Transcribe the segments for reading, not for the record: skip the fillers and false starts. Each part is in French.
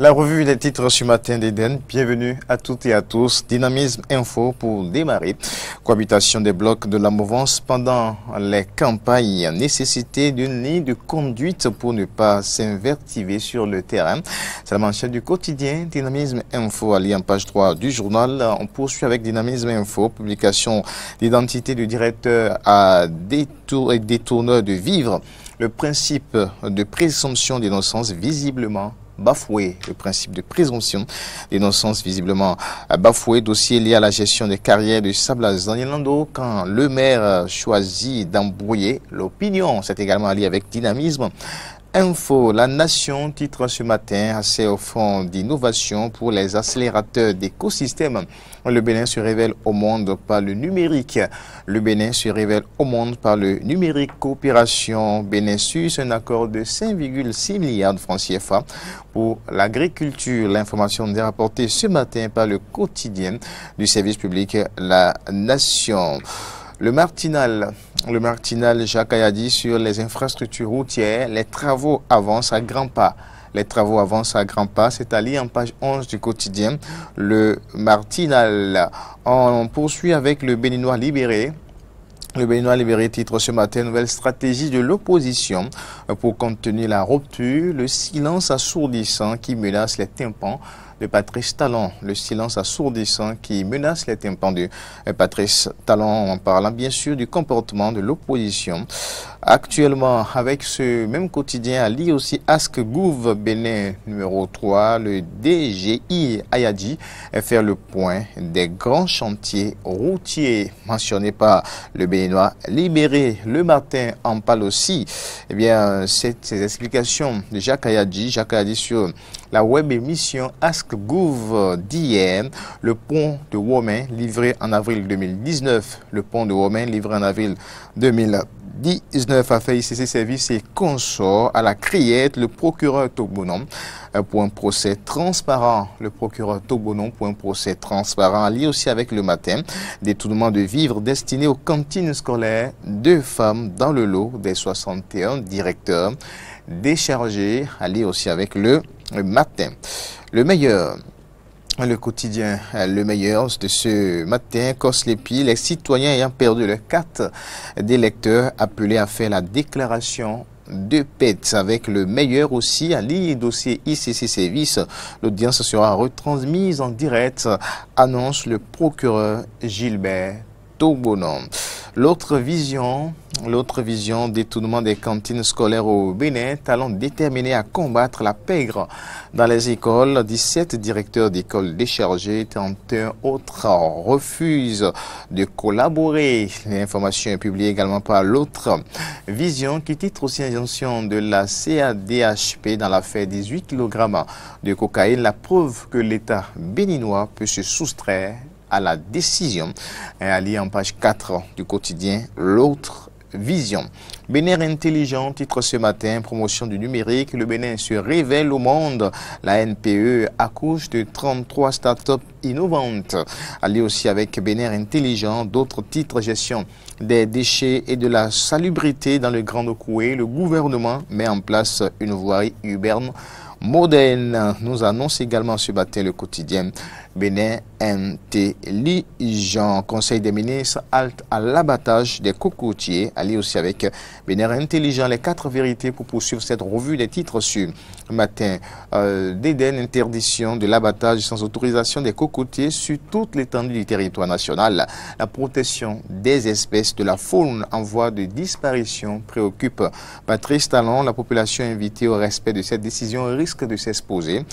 La revue des titres ce matin d'Eden. Bienvenue à toutes et à tous. Dynamisme Info pour démarrer. Cohabitation des blocs de la mouvance pendant les campagnes. Nécessité d'une ligne de conduite pour ne pas s'invertiver sur le terrain. C'est la manchette du quotidien Dynamisme Info. Allez en page 3 du journal. On poursuit avec Dynamisme Info. Publication d'identité du directeur à détourneur de vivre. Le principe de présomption d'innocence visiblement bafoué. Le principe de présomption d'innocence visiblement bafoué. Dossier lié à la gestion des carrières de Sablaz dans Lando quand le maire choisit d'embrouiller l'opinion. C'est également lié avec Dynamisme Info. La Nation titre ce matin assez au fond d'innovation pour les accélérateurs d'écosystèmes. Le Bénin se révèle au monde par le numérique. Le Bénin se révèle au monde par le numérique. Coopération Bénin-Suisse, un accord de 5,6 milliards de francs CFA pour l'agriculture. L'information est rapportée ce matin par le quotidien du service public La Nation. Le Martinal Jacques Ayadi sur les infrastructures routières. Les travaux avancent à grands pas. Les travaux avancent à grands pas. C'est à lire en page 11 du quotidien. Le Martinal. On poursuit avec le Béninois libéré. Le Béninois libéré titre ce matin, nouvelle stratégie de l'opposition pour contenir la rupture, le silence assourdissant qui menace les tympans de Patrice Talon. Le silence assourdissant qui menace les tympans de Patrice Talon, en parlant bien sûr du comportement de l'opposition. Actuellement, avec ce même quotidien, à lire aussi Ask Gouv Bénin numéro 3, le DGI Ayadi faire le point des grands chantiers routiers mentionnés par le Béninois libéré. Le matin en parle aussi. Eh bien, ces explications de Jacques Ayadi sur la web émission Ask Gouv d'hier, le pont de Women livré en avril 2019. Le pont de Women livré en avril 2019 a fait ICC Services et consorts à la criette. Le procureur Togbonon pour un procès transparent. Le procureur Togbonon pour un procès transparent. Lié aussi avec le matin. Détournement de vivres destinés aux cantines scolaires. 2 femmes dans le lot des 61 directeurs déchargés. Lié aussi avec le matin. Le meilleur. Le quotidien, le meilleur de ce matin, Coslepi, les citoyens ayant perdu leur carte d'électeur appelés à faire la déclaration de PET avec le meilleur aussi à lire dossier ICC Service. L'audience sera retransmise en direct, annonce le procureur Gilbert Togbonon. L'autre vision, détournement des cantines scolaires au Bénin, talent déterminé à combattre la pègre dans les écoles. 17 directeurs d'écoles déchargés, 31 autres refusent de collaborer. L'information est publiée également par l'autre vision qui titre aussi injonction de la CADHP dans l'affaire 18 kg de cocaïne. La preuve que l'État béninois peut se soustraire à la décision. Allez en page 4 du quotidien L'autre vision. Bénin intelligent, titre ce matin, promotion du numérique. Le Bénin se révèle au monde. La NPE accouche de 33 startups innovantes. Allez aussi avec Bénin intelligent, d'autres titres, gestion des déchets et de la salubrité dans le Grand Okoué. Le gouvernement met en place une voirie urbaine moderne. Nous annonce également ce matin le quotidien Bénin intelligent. Conseil des ministres halte à l'abattage des cocotiers. Allez aussi avec Bénin intelligent, les 4 vérités pour poursuivre cette revue des titres sur matin d'Eden. Interdiction de l'abattage sans autorisation des cocotiers sur toute l'étendue du territoire national. La protection des espèces de la faune en voie de disparition préoccupe Patrice Talon. La population invitée au respect de cette décision risque de s'exposer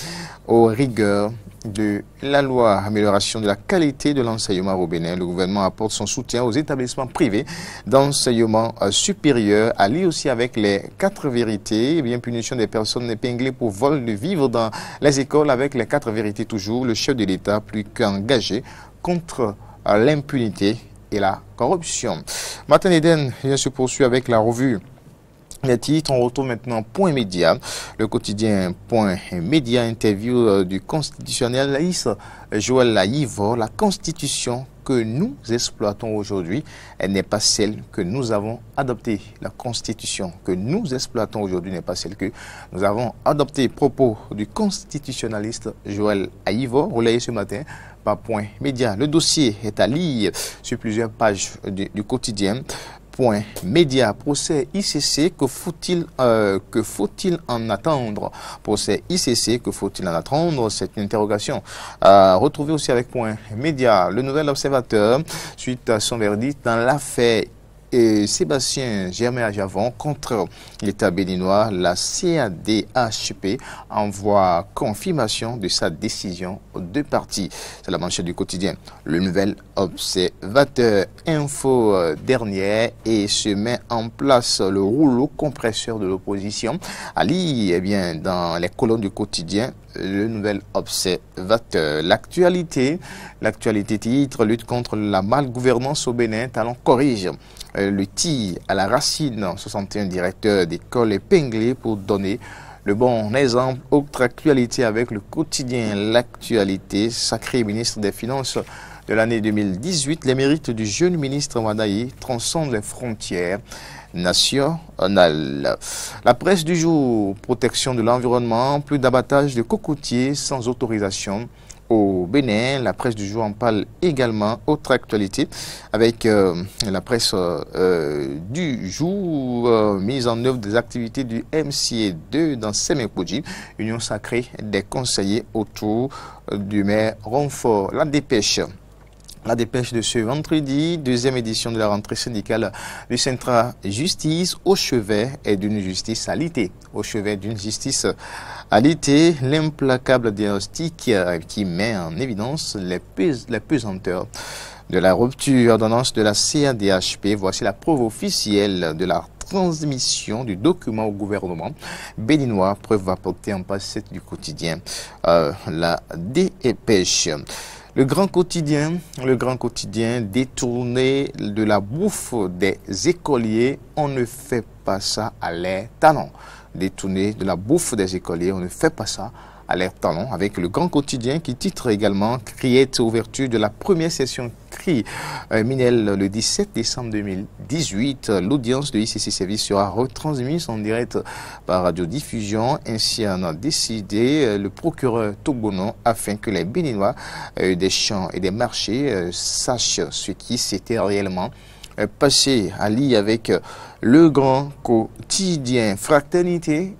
aux rigueurs de la loi. Amélioration de la qualité de l'enseignement au Bénin. Le gouvernement apporte son soutien aux établissements privés d'enseignement supérieur. À lire aussi avec les 4 vérités. Bien, punition des personnes épinglées pour vol de vivres dans les écoles avec les 4 vérités toujours. Le chef de l'État plus qu'engagé contre l'impunité et la corruption. Matin Eden se poursuit avec la revue Les titres, on retrouve maintenant Point Média, le quotidien Point Média, interview du constitutionnaliste Joël Aïvo. La constitution que nous exploitons aujourd'hui, elle n'est pas celle que nous avons adoptée. La constitution que nous exploitons aujourd'hui n'est pas celle que nous avons adoptée. Propos du constitutionnaliste Joël Aïvo, relayé ce matin par Point Média. Le dossier est à lire sur plusieurs pages du quotidien. Point Média, procès ICC, que faut-il en attendre? Procès ICC, que faut-il en attendre? C'est une interrogation. Retrouvez aussi avec Point Média, le nouvel observateur, suite à son verdict dans l'affaire Sébastien Germain-Javon contre l'État béninois. La CADHP envoie confirmation de sa décision aux deux parties. C'est la manchette du quotidien. Le nouvel observateur info dernière et se met en place le rouleau compresseur de l'opposition. À lire, eh bien, dans les colonnes du quotidien, le nouvel observateur. L'actualité titre, lutte contre la malgouvernance au Bénin, Talon corrige le tir à la racine. 61 directeurs d'école épinglés pour donner le bon exemple. Autre actualité avec le quotidien L'actualité, sacré ministre des Finances de l'année 2018, les mérites du jeune ministre Wadaï transcendent les frontières nationales. La presse du jour, protection de l'environnement, plus d'abattage de cocotiers sans autorisation au Bénin. La presse du jour en parle également. Autre actualité avec la presse du jour, mise en œuvre des activités du MCA2 dans Semekoudji, union sacrée des conseillers autour du maire Renfort. La dépêche de ce vendredi, deuxième édition de la rentrée syndicale du Centra Justice, au chevet d'une justice alitée. Au chevet d'une justice alitée, l'implacable diagnostic qui met en évidence les pesanteurs de la rupture ordonnance de la CADHP. Voici la preuve officielle de la transmission du document au gouvernement béninois, preuve apportée en page 7 du quotidien La Dépêche. Le grand quotidien détourné de la bouffe des écoliers, on ne fait pas ça à l'air talent. Détourné de la bouffe des écoliers, on ne fait pas ça à l'air talent, avec le grand quotidien qui titre également Criette, ouverture de la première session CRI Minel le 17 décembre 2018. L'audience de ICC Service sera retransmise en direct par radiodiffusion. Ainsi en a décidé le procureur Togonon afin que les Béninois des champs et des marchés sachent ce qui s'était réellement passé. À lire avec le grand quotidien Fraternité,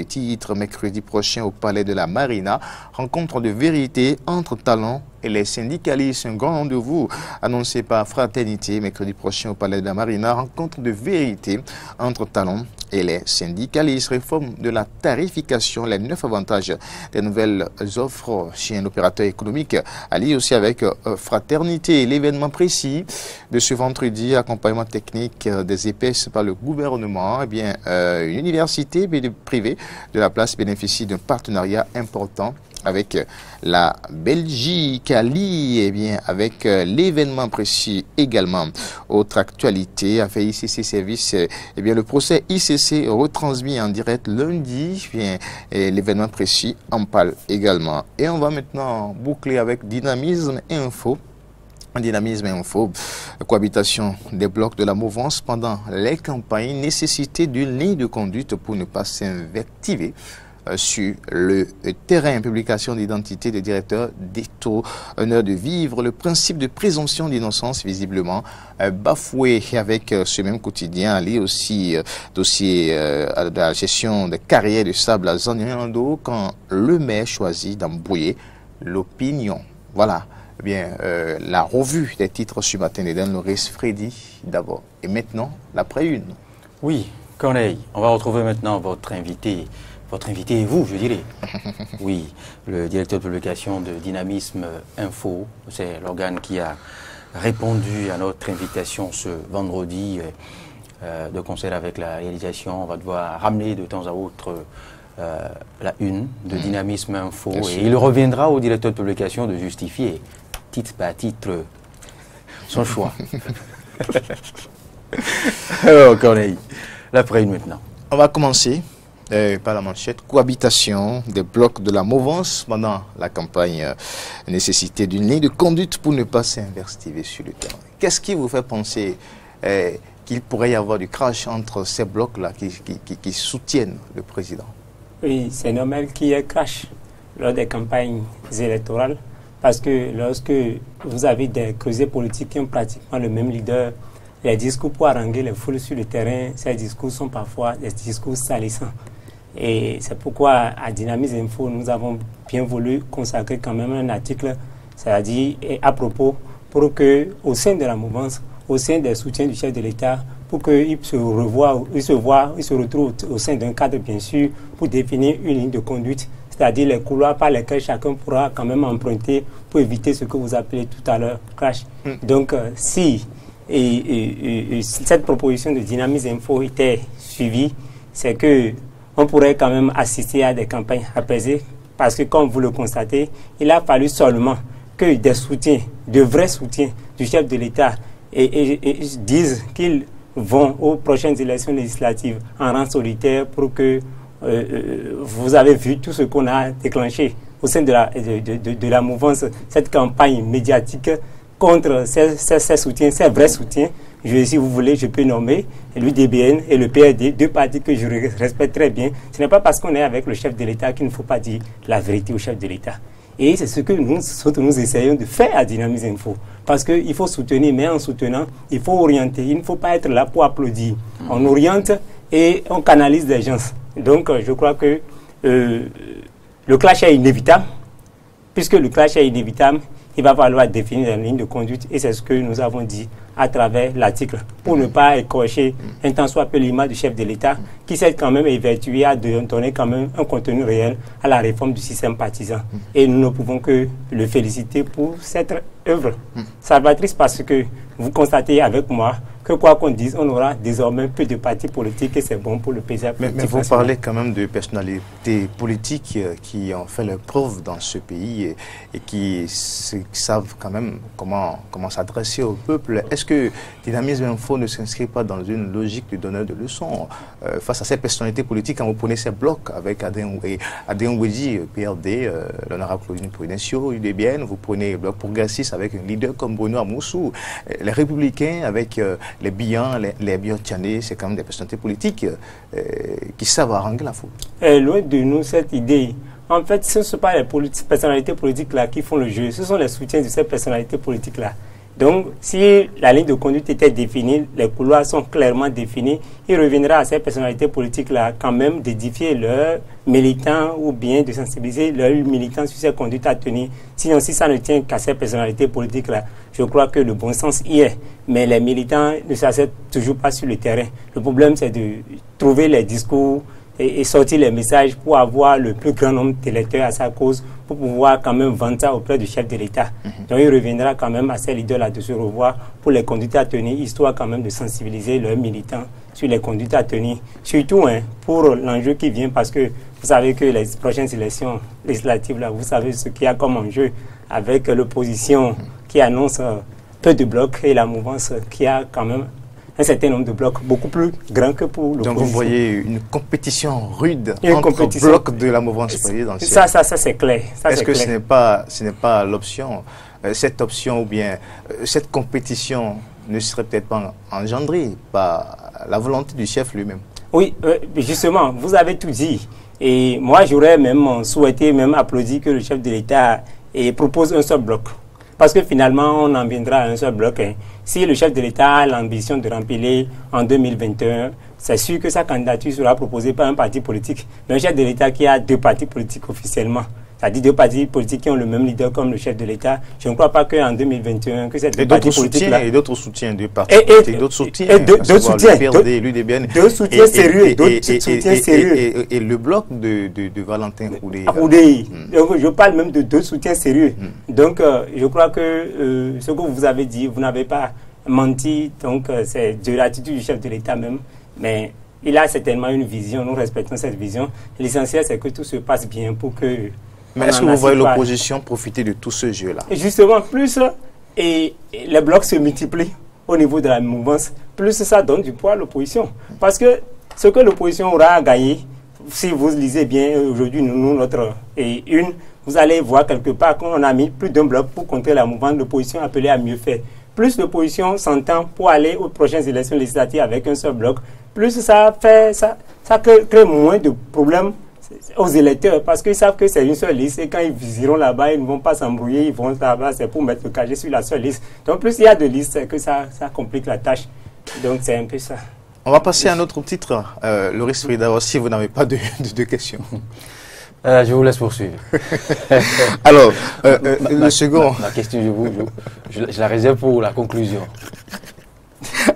titre mercredi prochain au Palais de la Marina, rencontre de vérité entre talents et les syndicalistes. Un grand rendez-vous annoncé par Fraternité mercredi prochain au Palais de la Marina, rencontre de vérité entre talents et les syndicalistes. Réforme de la tarification, les 9 avantages des nouvelles offres chez un opérateur économique. À lire aussi avec Fraternité. L'événement précis de ce vendredi, accompagnement technique des épaisses par le gouvernement. Eh bien, une université privée de la place bénéficie d'un partenariat important avec la Belgique. À lire, eh bien, avec l'événement précis également. Autre actualité, affaire ICC Service, eh bien, le procès ICC retransmis en direct lundi, eh bien, l'événement précis en parle également. Et on va maintenant boucler avec Dynamisme Info. Dynamisme Info, cohabitation des blocs de la mouvance pendant les campagnes, nécessité d'une ligne de conduite pour ne pas s'invectiver sur le terrain. Publication d'identité des directeurs d'État, honneur de vivre, le principe de présomption d'innocence visiblement bafoué. Avec ce même quotidien, aller aussi dossier de la gestion des carrières de sable à Zanyando quand le maire choisit d'embrouiller l'opinion. Voilà. Bien, la revue des titres ce matin d'Eden Loris Freddy d'abord. Et maintenant, l'après-une. Oui, Corneille, on va retrouver maintenant votre invité et vous, je dirais. Oui, le directeur de publication de Dynamisme Info, c'est l'organe qui a répondu à notre invitation ce vendredi de concert avec la réalisation. On va devoir ramener de temps à autre la une de Dynamisme Info et il reviendra au directeur de publication de justifier titre par titre son choix. Alors, Corneille, L'après maintenant. On va commencer par la manchette. Cohabitation des blocs de la mouvance pendant la campagne. Nécessité d'une ligne de conduite pour ne pas s'investiver sur le terrain. Qu'est-ce qui vous fait penser qu'il pourrait y avoir du crash entre ces blocs-là qui soutiennent le président? Oui, c'est normal qu'il y ait crash lors des campagnes électorales parce que lorsque vous avez des creusets politiques qui ont pratiquement le même leader, les discours pour haranguer les foules sur le terrain, ces discours sont parfois des discours salissants. Et c'est pourquoi à Dynamisme Info, nous avons bien voulu consacrer quand même un article, c'est-à-dire à propos, pour que au sein de la mouvance, au sein des soutiens du chef de l'État, pour qu'ils se retrouvent au sein d'un cadre bien sûr, pour définir une ligne de conduite, c'est-à-dire les couloirs par lesquels chacun pourra quand même emprunter pour éviter ce que vous appelez tout à l'heure crash. Donc si cette proposition de Dynamisme Info était suivie, c'est que on pourrait quand même assister à des campagnes apaisées parce que, comme vous le constatez, il a fallu seulement que des soutiens, de vrais soutiens du chef de l'État disent qu'ils vont aux prochaines élections législatives en rang solitaire pour que vous avez vu tout ce qu'on a déclenché au sein de la mouvance, cette campagne médiatique contre ces soutiens, ces vrais soutiens. Si vous voulez, je peux nommer l'UDBN et le PRD, deux partis que je respecte très bien. Ce n'est pas parce qu'on est avec le chef de l'État qu'il ne faut pas dire la vérité au chef de l'État. Et c'est ce que nous essayons de faire à Dynamisme Info. Parce qu'il faut soutenir, mais en soutenant, il faut orienter. Il ne faut pas être là pour applaudir. On oriente et on canalise les gens. Donc, je crois que le clash est inévitable. Puisque le clash est inévitable, il va falloir définir une ligne de conduite et c'est ce que nous avons dit à travers l'article pour ne pas écorcher un tant soit peu l'image du chef de l'État qui s'est quand même évertué à donner quand même un contenu réel à la réforme du système partisan. Et nous ne pouvons que le féliciter pour cette œuvre salvatrice parce que vous constatez avec moi que quoi qu'on dise, on aura désormais peu de partis politiques et c'est bon pour le paysage politique. Mais vous parlez quand même de personnalités politiques qui ont fait leur preuve dans ce pays et qui savent quand même comment s'adresser au peuple. Est-ce que Dynamisme Info ne s'inscrit pas dans une logique de donneur de leçons face à ces personnalités politiques quand vous prenez ces blocs avec Adrien Ouedji, PRD, l'honorable Claudine Prudencio, UDBN, vous prenez le bloc progressiste avec un leader comme Bruno Amoussou, les Républicains avec les Bihan, les Bihan-Tchané, c'est quand même des personnalités politiques qui savent haranguer la foule. Loin de nous cette idée. En fait, ce ne sont pas les personnalités politiques-là qui font le jeu, ce sont les soutiens de ces personnalités politiques-là. Donc, si la ligne de conduite était définie, les couloirs sont clairement définis, il reviendra à ces personnalités politiques-là quand même d'édifier leurs militants ou bien de sensibiliser leurs militants sur ces conduites à tenir. Sinon, si ça ne tient qu'à ces personnalités politiques-là, je crois que le bon sens y est. Mais les militants ne s'acceptent toujours pas sur le terrain. Le problème, c'est de trouver les discours et sortir les messages pour avoir le plus grand nombre d'électeurs à sa cause, pour pouvoir quand même vendre ça auprès du chef de l'État. Donc il reviendra quand même à ces leaders-là de se revoir pour les conduites à tenir, histoire quand même de sensibiliser leurs militants sur les conduites à tenir. Surtout pour l'enjeu qui vient, parce que vous savez que les prochaines élections législatives, là, vous savez ce qu'il y a comme enjeu avec l'opposition qui annonce peu de blocs et la mouvance qui a quand même un certain nombre de blocs beaucoup plus grands que pour l'opposition. Donc vous voyez une compétition rude entre blocs de la mouvance présidentielle. Ça c'est clair. Est-ce que ce n'est pas l'option, cette option ou bien cette compétition ne serait peut-être pas engendrée par la volonté du chef lui-même? Oui, justement, vous avez tout dit. Et moi, j'aurais même souhaité applaudir que le chef de l'État propose un seul bloc. Parce que finalement, on en viendra à un seul bloc. Si le chef de l'État a l'ambition de remplir en 2021, c'est sûr que sa candidature sera proposée par un parti politique. Mais un chef de l'État qui a deux partis politiques officiellement, c'est-à-dire deux partis politiques qui ont le même leader comme le chef de l'État, je ne crois pas qu'en 2021, que cette parti politique là... Et d'autres soutiens de partis politiques, d'autres soutiens, d'autres soutiens, deux soutiens sérieux, et le bloc de Valentin Koudé. Donc je parle même de deux soutiens sérieux. Donc je crois que ce que vous avez dit, vous n'avez pas menti, donc c'est de l'attitude du chef de l'État même, mais il a certainement une vision, nous respectons cette vision. L'essentiel c'est que tout se passe bien pour que... Mais est-ce que vous voyez l'opposition profiter de tout ce jeu-là? Justement, plus les blocs se multiplient au niveau de la mouvance, plus ça donne du poids à l'opposition. Parce que Ce que l'opposition aura à gagner, si vous lisez bien aujourd'hui, notre une, vous allez voir quelque part qu'on a mis plus d'un bloc pour contrer la mouvance de l'opposition appelée à mieux faire. Plus l'opposition s'entend pour aller aux prochaines élections législatives avec un seul bloc, plus ça crée moins de problèmes aux électeurs parce qu'ils savent que c'est une seule liste et quand ils iront là-bas, ils ne vont pas s'embrouiller, ils vont là-bas, c'est pour mettre le casier sur la seule liste. Donc plus il y a de listes, c'est que ça complique la tâche. Donc c'est un peu ça. On va passer à un autre titre. Loris Frida, si vous n'avez pas de questions. Je vous laisse poursuivre. Alors, le second... Ma question, je la réserve pour la conclusion.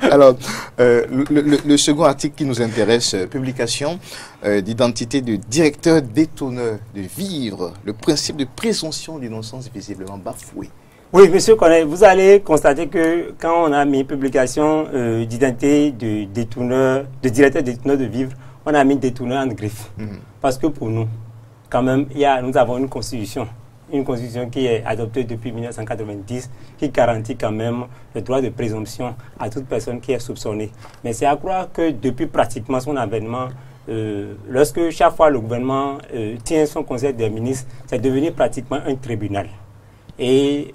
Alors, le second article qui nous intéresse, publication d'identité du directeur détourneur de vivre, le principe de présomption d'innocence visiblement bafoué. Oui, monsieur Corneille, vous allez constater que quand on a mis publication d'identité de directeur détourneur de vivre, on a mis détourneur en griffe. Parce que pour nous, quand même, nous avons une constitution qui est adoptée depuis 1990, qui garantit quand même le droit de présomption à toute personne qui est soupçonnée. Mais c'est à croire que depuis pratiquement son avènement, lorsque chaque fois le gouvernement tient son conseil des ministres, c'est devenu pratiquement un tribunal. Et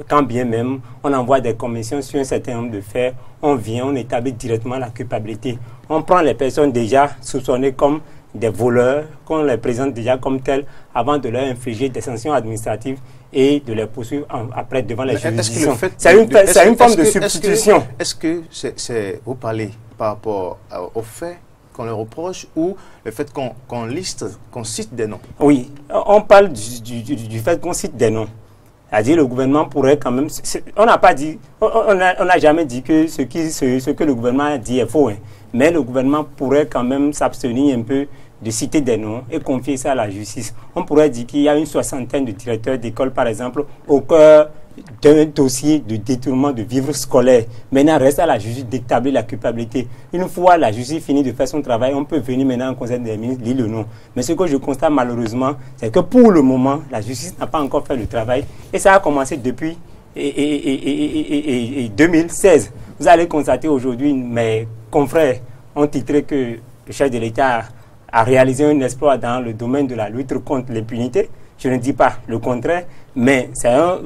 quand bien même on envoie des commissions sur un certain nombre de faits, on établit directement la culpabilité. On prend les personnes déjà soupçonnées comme des voleurs, qu'on les présente déjà comme tels avant de leur infliger des sanctions administratives et de les poursuivre après devant les juridictions. C'est une forme de substitution. Est-ce que vous parlez par rapport au fait qu'on leur reproche ou le fait qu'on cite des noms? Oui, on parle du fait qu'on cite des noms. C'est-à-dire le gouvernement pourrait quand même... On n'a jamais dit que ce que le gouvernement a dit est faux. Hein. Mais le gouvernement pourrait quand même s'abstenir un peu de citer des noms et confier ça à la justice. On pourrait dire qu'il y a une 60aine de directeurs d'école, par exemple, au cœur d'un dossier de détournement de vivres scolaires. Maintenant, reste à la justice d'établir la culpabilité. Une fois la justice finit de faire son travail, on peut venir maintenant au Conseil des ministres, lire le nom. Mais ce que je constate malheureusement, c'est que pour le moment, la justice n'a pas encore fait le travail. Et ça a commencé depuis 2016. Vous allez constater aujourd'hui, mes confrères ont titré que le chef de l'État a réalisé un exploit dans le domaine de la lutte contre l'impunité. Je ne dis pas le contraire, mais c'est un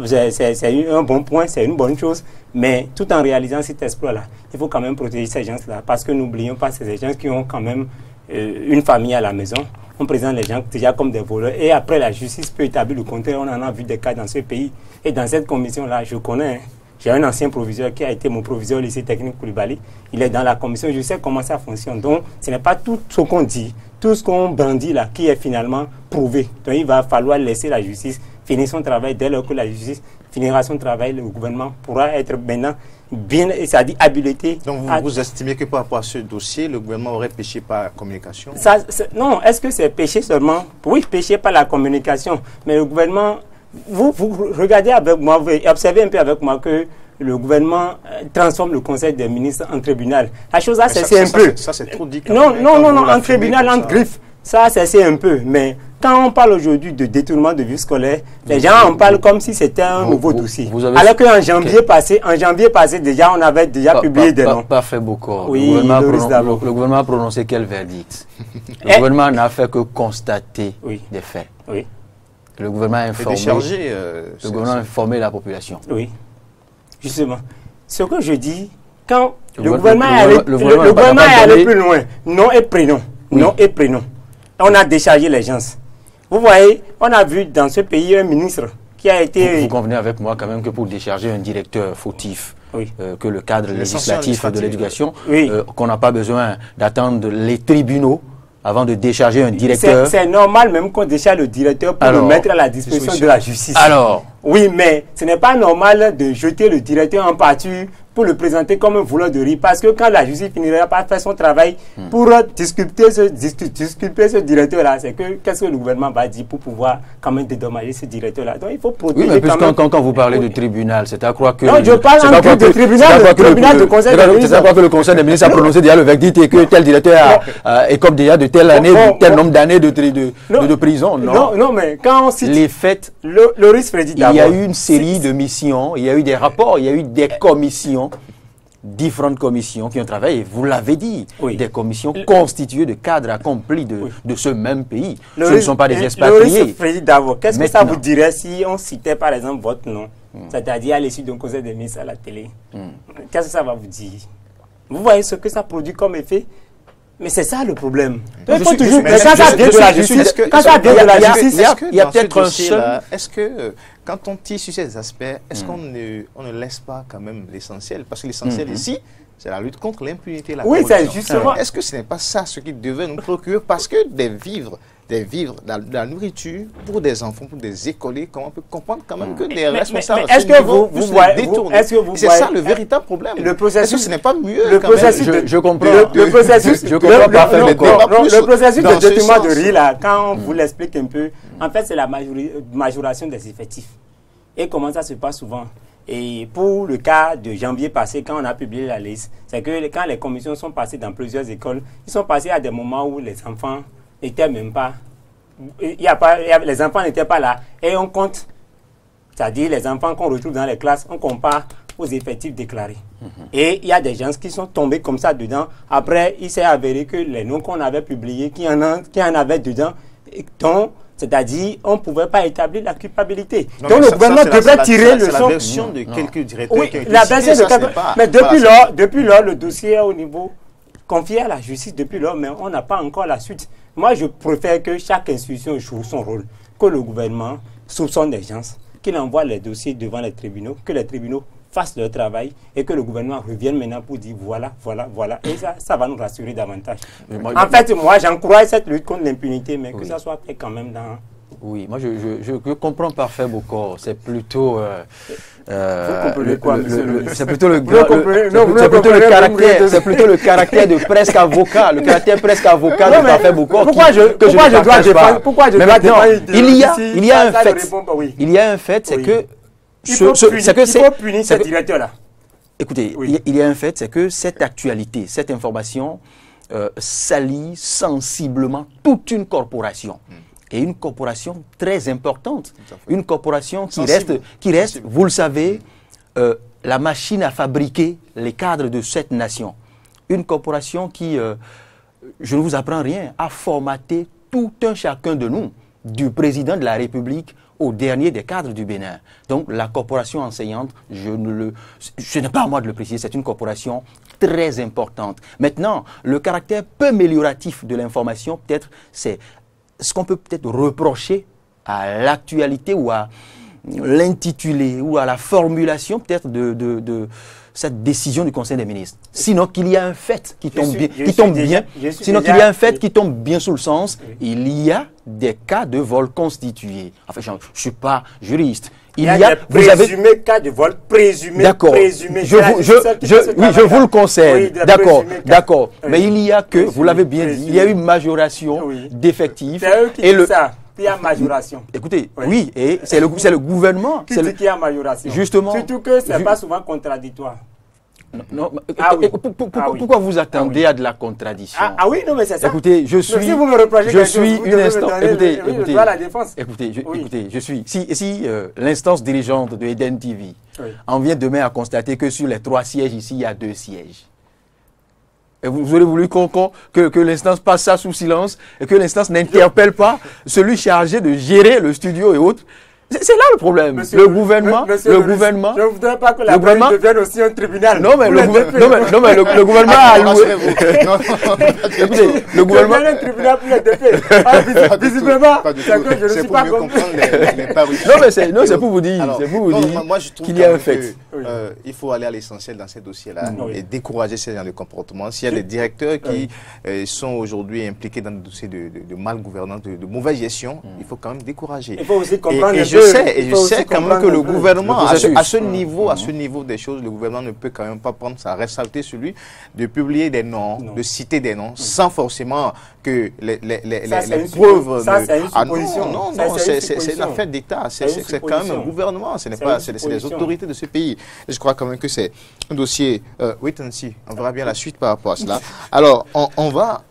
bon point, c'est une bonne chose. Mais tout en réalisant cet exploit-là, il faut quand même protéger ces gens-là. Parce que n'oublions pas, c'est des gens qui ont quand même une famille à la maison. On présente les gens déjà comme des voleurs. Et après, la justice peut établir le contraire. On en a vu des cas dans ce pays. Et dans cette commission-là, je connais... J'ai un ancien proviseur qui a été mon proviseur au lycée technique Koulibaly. Il est dans la commission, je sais comment ça fonctionne. Donc, ce n'est pas tout ce qu'on dit, tout ce qu'on brandit là, qui est finalement prouvé. Donc, il va falloir laisser la justice finir son travail. Dès lors que la justice finira son travail, le gouvernement pourra être maintenant bien, c'est-à-dire habilité. Donc, vous estimez que par rapport à ce dossier, le gouvernement aurait péché par la communication? Non, est-ce que c'est péché seulement? Oui, péché par la communication. Mais le gouvernement... Vous regardez avec moi, vous observez un peu avec moi que le gouvernement transforme le Conseil des ministres en tribunal. La chose a cessé un peu. Ça, c'est trop dit. Non, en tribunal, en griffe. Ça a cessé un peu. Mais quand on parle aujourd'hui de détournement de vie scolaire, les gens en parlent comme si c'était un nouveau dossier. Alors qu'en janvier passé, déjà, on avait déjà publié des noms. Parfait, beaucoup. Oui, le gouvernement a prononcé quel verdict? Le gouvernement n'a fait que constater des faits. Oui. Le gouvernement a informé la population. Oui, justement. Ce que je dis, quand le gouvernement est allé plus loin, nom et prénom, nom et prénom, on a déchargé les gens. Vous voyez, on a vu dans ce pays un ministre qui a été... Vous convenez avec moi quand même que pour décharger un directeur fautif, que le cadre législatif de l'éducation, qu'on n'a pas besoin d'attendre les tribunaux avant de décharger un directeur. C'est normal même qu'on décharge le directeur pour le mettre à la disposition de la justice. Alors, oui, mais ce n'est pas normal de jeter le directeur en pâture pour le présenter comme un voleur de riz. Parce que quand la justice finira par faire son travail pour disculper ce directeur-là, c'est que qu'est-ce que le gouvernement va dire pour pouvoir quand même dédommager ce directeur-là. Donc il faut protéger. Oui, mais quand vous parlez de tribunal, c'est à croire que... Non, je parle en de tribunal de conseil des ministres. C'est à croire que le conseil des ministres a prononcé déjà le verdict et que tel directeur écope déjà de telle année, tel nombre d'années de prison. Non, mais quand on cite... Les faits... Loris Fredi, il y a eu une série de missions, il y a eu des rapports, il y a eu des commissions différentes commissions qui ont travaillé, vous l'avez dit, Oui. des commissions constituées de cadres accomplis de ce même pays. Ce Le ne sont pas des expatriés. d'abord, qu'est-ce que ça Maintenant. vous dirait si on citait par exemple votre nom, c'est-à-dire à l'issue d'un conseil des ministres à la télé? Qu'est-ce que ça va vous dire? Vous voyez ce que ça produit comme effet? Mais c'est ça le problème. Mais Il faut je suis- toujours- mais mais quand ça je- vient je de la suis- je suis- justice, est-ce que- quand ça vient de la justice, il y a peut-être un seul. Est-ce que, quand on tire sur ces aspects, est-ce qu'on ne laisse pas quand même l'essentiel? Parce que l'essentiel ici, c'est la lutte contre l'impunité et la Oui, corruption. c'est justement- Est-ce que ce n'est pas ça ce qui devait nous préoccuper? Parce que des vivres, de la nourriture pour des enfants, pour des écoliers, comment on peut comprendre quand même que des responsables mais est-ce à ce que niveau vous puissent voyez- les détourner? est-ce que vous C'est voyez- ça le véritable problème. le processus- Est-ce que ce n'est pas mieux le quand même? processus Je comprends. Le processus, Je comprends parfaitement. le processus Dans de ce détournement de sens. riz, là, quand on vous l'explique un peu, en fait, c'est la majoration des effectifs. Et comment ça se passe souvent? Et pour le cas de janvier passé, quand on a publié la liste, c'est que quand les commissions sont passées dans plusieurs écoles, ils sont passés à des moments où les enfants n'étaient même pas... les enfants n'étaient pas là. Et on compte, c'est-à-dire les enfants qu'on retrouve dans les classes, on compare aux effectifs déclarés. Et il y a des gens qui sont tombés comme ça dedans. Après, il s'est avéré que les noms qu'on avait publiés, qui en avait dedans, dont, c'est-à-dire, on ne pouvait pas établir la culpabilité. Non, donc mais le ça, gouvernement c'est devrait tirer c'est le la son. version de quelques directeurs Oui, qui ont été la cités, version de ça, quelqu'un. c'est pas- Mais voilà, depuis lors, le dossier est au niveau confié à la justice depuis lors, mais on n'a pas encore la suite. Moi, je préfère que chaque institution joue son rôle, que le gouvernement soupçonne des gens, qu'il envoie les dossiers devant les tribunaux, que les tribunaux fassent leur travail et que le gouvernement revienne maintenant pour dire voilà. Et ça va nous rassurer davantage. En fait, moi, j'encourage cette lutte contre l'impunité, mais que ça soit fait quand même dans... Oui, moi je comprends parfaitement Bokor. C'est plutôt. Vous comprenez quoi, monsieur le c'est plutôt le Vous comprenez- non, vous c'est plutôt comprenez, le vous caractère, comprenez. c'est plutôt le caractère de presque avocat, le caractère presque avocat Non, de mais Parfait Bokor. pourquoi je dois défendre- pourquoi je Mais dois maintenant, défendre il y a un ça ne fait. répond pas, oui. Il y a un fait, c'est Oui. que Il faut punir ce directeur-là. Écoutez, Oui. il y a un fait, c'est que cette actualité, cette information salit sensiblement toute une corporation. Et une corporation très importante. Une corporation qui reste, vous le savez, la machine à fabriquer les cadres de cette nation. Une corporation qui, je ne vous apprends rien, a formaté tout un chacun de nous, du président de la République au dernier des cadres du Bénin. Donc la corporation enseignante, ce n'est pas à moi de le préciser, c'est une corporation très importante. Maintenant, le caractère peu amélioratif de l'information, peut-être, c'est ce qu'on peut peut-être reprocher à l'actualité ou à l'intitulé ou à la formulation peut-être de cette décision du Conseil des ministres. Sinon qu'il y a un fait qui tombe bien sous le sens, il y a des cas de vol constitués. Enfin, je ne suis pas juriste. Il y a des présumés cas de vol présumés. D'accord. Présumés. Je vous le concède. Oui, d'accord. Oui. Mais il y a que, vous l'avez bien dit, il y a une majoration d'effectifs. C'est eux qui disent ça. Il y a majoration. Écoutez, oui, et c'est le gouvernement. Qui dit qu'il y a majoration. Justement. Surtout que ce n'est pas souvent contradictoire. Non, oui. Pourquoi vous attendez à de la contradiction? Ah oui, non, mais c'est ça. Écoutez, je suis. Si vous me reprochez je suis une instance. Écoutez, la défense. Écoutez, je suis. Si l'instance dirigeante de Eden TV en vient demain à constater que sur les 3 sièges ici, il y a 2 sièges. Et vous aurez voulu que l'instance passe ça sous silence et que l'instance n'interpelle pas celui chargé de gérer le studio et autres. C'est là le problème. Le gouvernement. Je ne voudrais pas que la police devienne aussi un tribunal. Non, mais le gouvernement a alloué. Écoutez, le gouvernement. un tribunal pour les défaits. Visiblement, je ne suis pas comme. Non, c'est pour vous dire. C'est pour vous dire qu'il y a un fait. Il faut aller à l'essentiel dans ces dossiers-là et décourager ces gens de comportement. S'il y a des directeurs qui sont aujourd'hui impliqués dans des dossiers de malgouvernance, de mauvaise gestion, il faut quand même décourager. Il faut aussi comprendre. Je sais quand même que le gouvernement, à ce niveau des choses, le gouvernement ne peut quand même pas prendre ça, ressalter celui de publier des noms, de citer des noms, sans forcément que les preuves... Ça, c'est une supposition. Non, c'est une affaire d'État. C'est quand même un gouvernement, ce n'est pas, c'est les autorités de ce pays. Et je crois quand même que c'est un dossier... wait and see, on verra bien la suite par rapport à cela. Alors, on va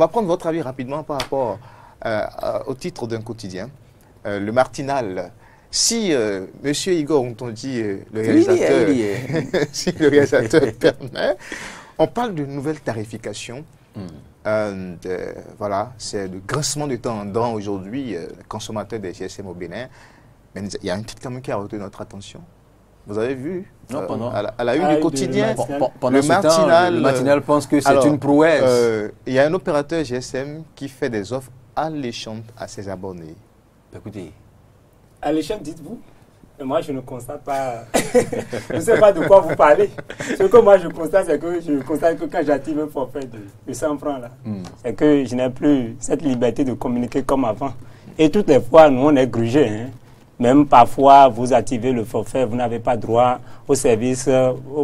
prendre votre avis rapidement par rapport au titre d'un quotidien. Le Martinal, Si Monsieur Igor Ntondi, le réalisateur, si le réalisateur permet, on parle de nouvelle tarification. Voilà, c'est le grincement de temps en temps aujourd'hui, les consommateurs des GSM au Bénin. Mais il y a un titre quand même qui a retenu notre attention. Vous avez vu à la une du quotidien, pendant ce temps, le matinal pense que c'est une prouesse. Il y a un opérateur GSM qui fait des offres alléchantes à ses abonnés. Écoutez. Alléchantes, dites-vous? Moi, je ne constate pas. Je ne sais pas de quoi vous parlez. Ce que moi, je constate, c'est que quand j'active un forfait de 100 francs, là, c'est que je n'ai plus cette liberté de communiquer comme avant. Et toutes les fois, nous, on est grugés. Hein. Même parfois, vous activez le forfait, vous n'avez pas droit au service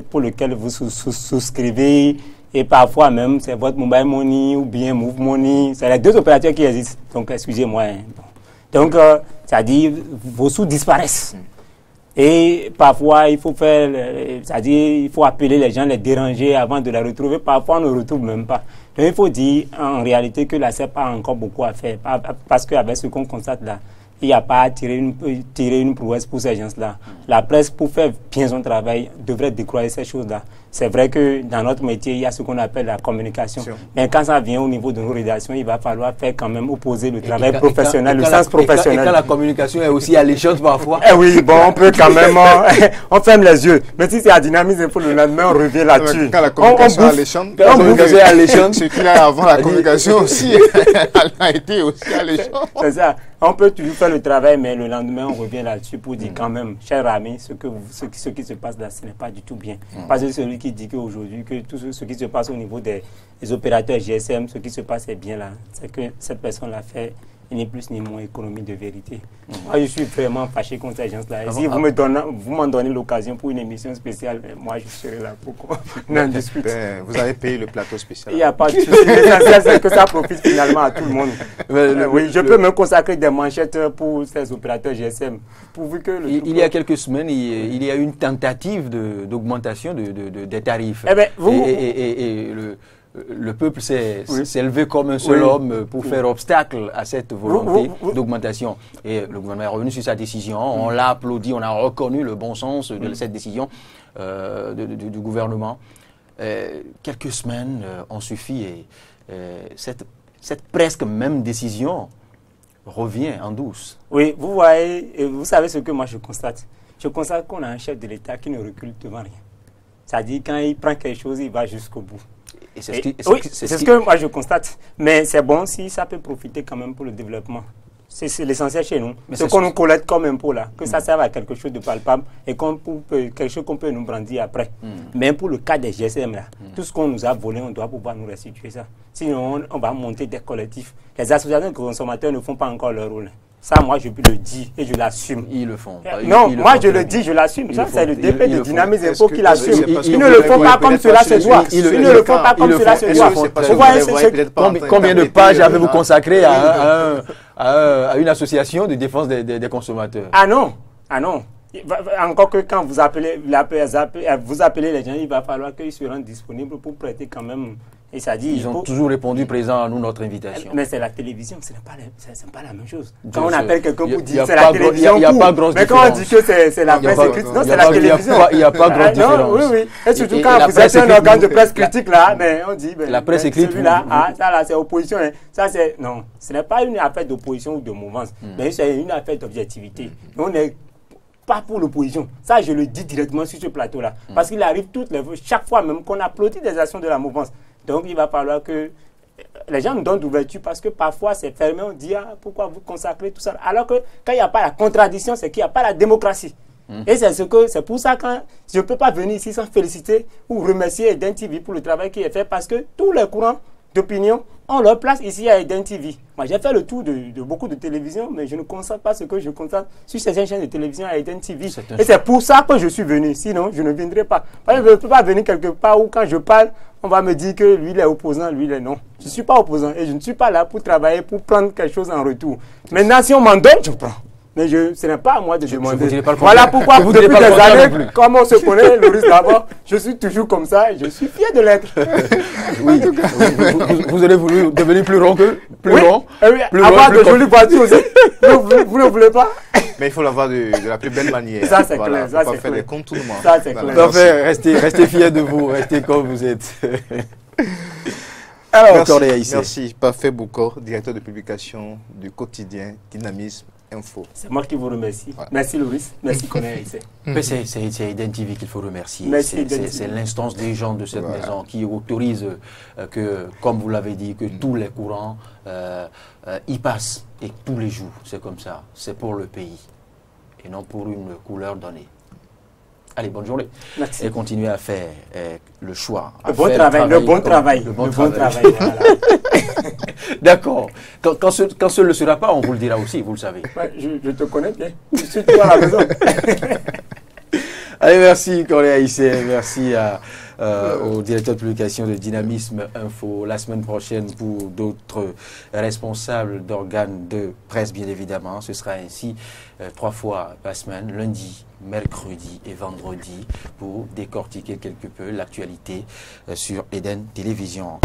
pour lequel vous souscrivez. Et parfois même, c'est votre Mobile Money ou bien Move Money. C'est les deux opérateurs qui existent. Donc, excusez-moi. Hein. Donc, c'est-à-dire, vos sous disparaissent. Et parfois, il faut faire, c'est-à-dire, il faut appeler les gens, les déranger avant de les retrouver. Parfois, on ne retrouve même pas. Donc, il faut dire en réalité que la CEP a encore beaucoup à faire. Parce qu'avec ce qu'on constate là, il n'y a pas à tirer une prouesse pour ces gens-là. La presse, pour faire bien son travail, devrait décroyer ces choses-là. C'est vrai que dans notre métier, il y a ce qu'on appelle la communication. Mais quand ça vient au niveau de nos rédactions, il va falloir faire quand même opposer le travail professionnel, le sens professionnel. Et quand la communication est aussi alléchante parfois. Eh oui, bon, on peut quand même... on ferme les yeux. Mais si c'est à Dynamisme Info, le lendemain, on revient là-dessus. Quand la communication est alléchante, ce qu'il y a avant la communication aussi, elle a été aussi alléchante. C'est ça. On peut toujours faire le travail, mais le lendemain, on revient là-dessus pour dire quand même, chers amis, ce qui se passe là, ce n'est pas du tout bien. Parce que celui qui dit qu'aujourd'hui, que tout ce qui se passe au niveau des opérateurs GSM, ce qui se passe est bien là, c'est que cette personne l'a fait, ni plus ni moins économie de vérité. Moi, je suis vraiment fâché contre ces gens-là. Si vous m'en donnez l'occasion pour une émission spéciale, moi, je serai là pour qu'on en discute. Vous avez payé le plateau spécial. Il n'y a pas de souci. L'essentiel, c'est que ça profite finalement à tout le monde. Oui, je peux même consacrer des manchettes pour ces opérateurs GSM. Pourvu que il y a quelques semaines, il y a eu une tentative d'augmentation des tarifs. Eh bien, le peuple s'est levé comme un seul homme pour faire obstacle à cette volonté d'augmentation. Et le gouvernement est revenu sur sa décision. On l'a applaudi, on a reconnu le bon sens de cette décision du gouvernement. Quelques semaines ont suffi et cette presque même décision revient en douce. Oui, vous voyez, et vous savez ce que moi je constate. Je constate qu'on a un chef de l'État qui ne recule devant rien. C'est-à-dire quand il prend quelque chose, il va jusqu'au bout. C'est ce que moi je constate. Mais c'est bon si ça peut profiter quand même pour le développement. C'est l'essentiel chez nous. Ce qu'on nous collecte comme impôt là, que ça serve à quelque chose de palpable et quelque chose qu'on peut nous brandir après. Mais pour le cas des GSM là, tout ce qu'on nous a volé, on doit pouvoir nous restituer ça. Sinon, on va monter des collectifs. Les associations de consommateurs ne font pas encore leur rôle. Ça, moi, je le dis et je l'assume. Ils le font. Non, moi, je le dis, je l'assume. Ça, c'est le DP de Dynamisme Info qui l'assume. Ils ne le font pas comme cela se doit. Ils ne le font pas comme cela se doit. Combien de pages avez-vous consacré à une association de défense des consommateurs? Ah non, ah non. Encore que quand vous appelez les gens, il va falloir qu'ils se rendent disponibles pour prêter quand même. Et ça dit, ils ont toujours répondu présent à nous, notre invitation. Mais c'est la télévision, ce n'est pas la même chose. Quand on appelle quelqu'un pour dire c'est la télévision, il n'y a pas grosse mais quand on dit que c'est la presse écrite, non, c'est la télévision. Il n'y a pas grosse différence. Oui, oui. Et surtout quand vous êtes un organe de presse critique, là, on dit, la presse écrite, celui-là, ça là, c'est opposition. Ça, c'est, non, ce n'est pas une affaire d'opposition ou de mouvance, mais c'est une affaire d'objectivité. On est pas pour l'opposition. Ça, je le dis directement sur ce plateau-là. Parce qu'il arrive chaque fois même qu'on applaudit des actions de la mouvance. Donc, il va falloir que les gens nous donnent d'ouverture parce que parfois, c'est fermé. On dit, pourquoi vous consacrez tout ça? Alors que quand il n'y a pas la contradiction, c'est qu'il n'y a pas la démocratie. Et c'est pour ça que je ne peux pas venir ici sans féliciter ou remercier Eden TV pour le travail qui est fait parce que tous les courants d'opinion ont leur place ici à Eden TV. Moi, j'ai fait le tour de beaucoup de télévisions, mais je ne constate pas ce que je constate sur ces chaînes de télévision à Eden TV. Et c'est pour ça que je suis venu. Sinon, je ne viendrai pas. Parce que je ne peux pas venir quelque part où, quand je parle, on va me dire que lui, il est opposant, lui, il est non. Je ne suis pas opposant et je ne suis pas là pour travailler, pour prendre quelque chose en retour. Maintenant, si on m'en donne, je prends. Mais ce n'est pas à moi de demander. Pas le Voilà pourquoi, vous depuis pas des le années, comme on se connaît, Loris d'abord, je suis toujours comme ça et je suis fier de l'être. Oui, vous avez voulu devenir plus rond que plus Oui. rond. Oui, avoir de jolies voitures aussi. Vous ne voulez pas? Mais il faut l'avoir de la plus belle manière. Ça, c'est Voilà, clair. Ça, faut pas c'est faire clair. des contournements. Ça, c'est Voilà. clair. Enfin, restez fiers de vous, restez comme vous êtes. Alors, Merci, Corneille Haïssé. merci. Parfait Boukor, directeur de publication du quotidien Dynamisme Info. C'est moi qui vous remercie. Voilà. Merci Loris. Merci Corneille Haïssé. Mais c'est Eden TV qu'il faut remercier. Merci, Eden TV. C'est l'instance des gens de cette Voilà. maison qui autorise que, comme vous l'avez dit, que tous les courants y passent et tous les jours. C'est comme ça. C'est pour le pays et non pour une couleur donnée. Allez, bonne journée. Merci. Et continuez à faire le choix. Le bon travail, le bon travail. Le bon Le bon travail. travail. Voilà. D'accord. Quand ce ne le sera pas, on vous le dira aussi, vous le savez. Ouais, je te connais bien. Je suis toujours à la maison. Allez, merci Corneille Haïssé, merci au directeur de publication de Dynamisme Info. La semaine prochaine, pour d'autres responsables d'organes de presse, bien évidemment. Ce sera ainsi 3 fois la semaine, lundi, mercredi et vendredi, pour décortiquer quelque peu l'actualité sur Eden Télévision.